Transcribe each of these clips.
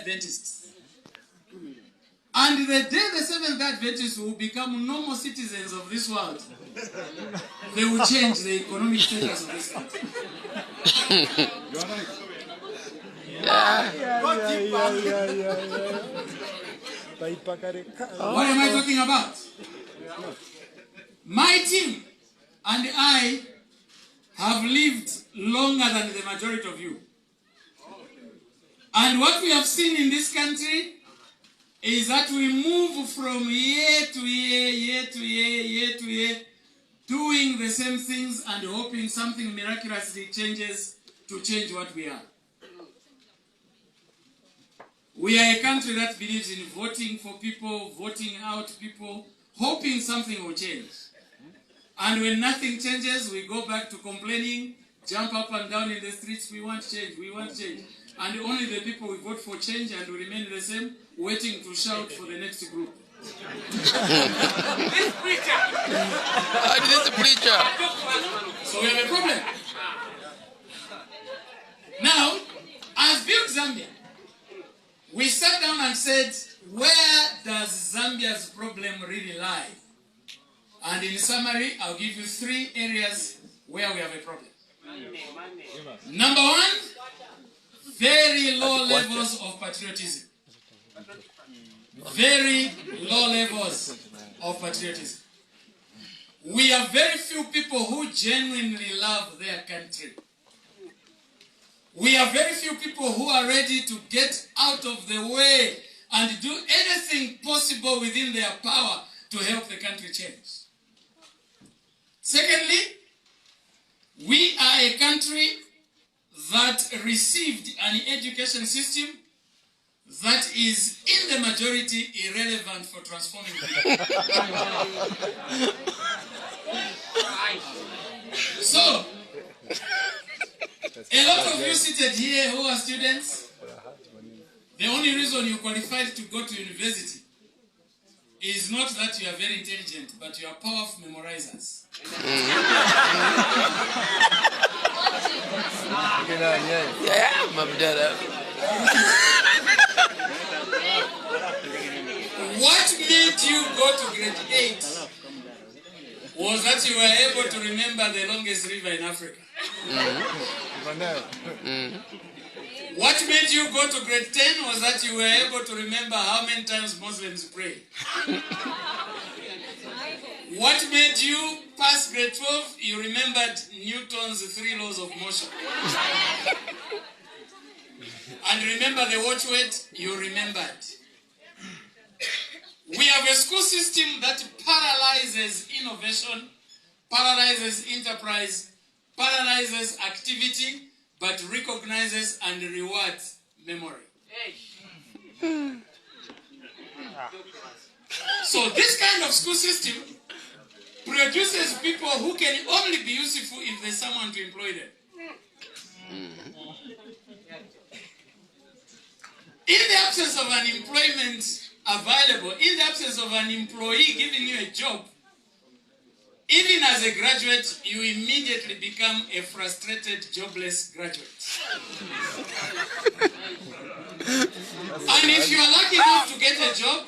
Adventists. And the day the Seventh Adventists will become normal citizens of this world, they will change the economic status of this country. What am I talking about? My team and I have lived longer than the majority of you. And what we have seen in this country is that we move from year to year, year to year, year to year, doing the same things and hoping something miraculously changes to change what we are. We are a country that believes in voting for people, voting out people, hoping something will change. And when nothing changes, we go back to complaining, jump up and down in the streets, we want change, we want change. And only the people we vote for change and we remain the same, waiting to shout for the next group. This preacher! This preacher! So we have a problem. Now, as Build Zambia, we sat down and said, where does Zambia's problem really lie? And in summary, I'll give you 3 areas where we have a problem. Number 1, very low levels of patriotism. Very low levels of patriotism. We have very few people who genuinely love their country. We have very few people who are ready to get out of the way and do anything possible within their power to help the country change. Secondly, we are a country that received an education system that is in the majority irrelevant for transforming people. So, a lot of you seated here who are students, the only reason you qualified to go to university is not that you are very intelligent, but you are powerful memorizers. What made you go to grade 8 was that you were able to remember the longest river in Africa. What made you go to grade 10 was that you were able to remember how many times Muslims pray. What made you pass grade 12? You remembered Newton's 3 laws of motion. And remember the watchword, you remembered. We have a school system that paralyzes innovation, paralyzes enterprise, paralyzes activity, but recognizes and rewards memory. So this kind of school system produces people who can only be useful if there's someone to employ them. In the absence of an employment available, in the absence of an employee giving you a job, even as a graduate, you immediately become a frustrated, jobless graduate. And if you are lucky enough to get a job,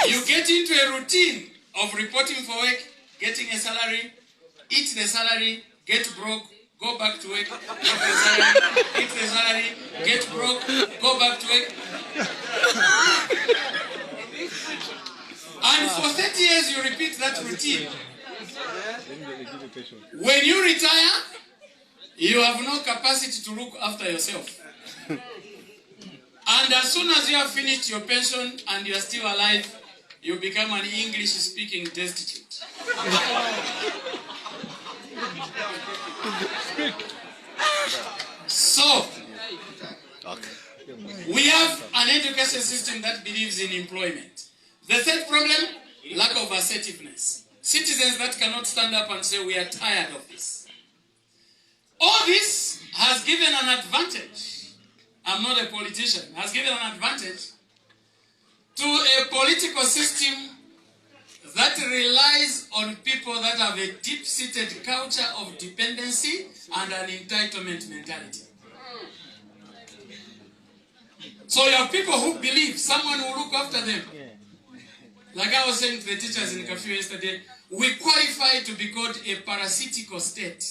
you get into a routine of reporting for work, getting a salary, eat the salary, get broke, go back to work, get the salary, eat the salary, get broke, go back to work. And for 30 years you repeat that routine. When you retire, you have no capacity to look after yourself. And as soon as you have finished your pension and you are still alive, you become an English-speaking destitute. So, we have an education system that believes in employment. The third problem, lack of assertiveness. Citizens that cannot stand up and say, we are tired of this. All this has given an advantage. I'm not a politician. Has given an advantage to a political system that relies on people that have a deep-seated culture of dependency and an entitlement mentality. So you have people who believe someone will look after them. Like I was saying to the teachers in Kafue yesterday, we qualify to be called a parasitical state.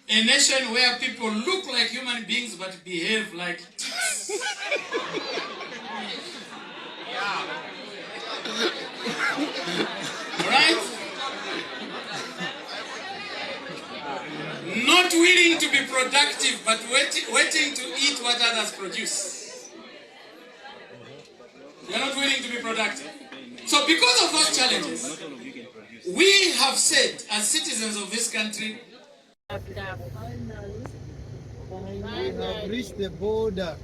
A nation where people look like human beings but behave like ticks. Alright? Not willing to be productive but waiting to eat what others produce. You're not willing to be productive. So because of those challenges, we have said as citizens of this country, we have reached the border.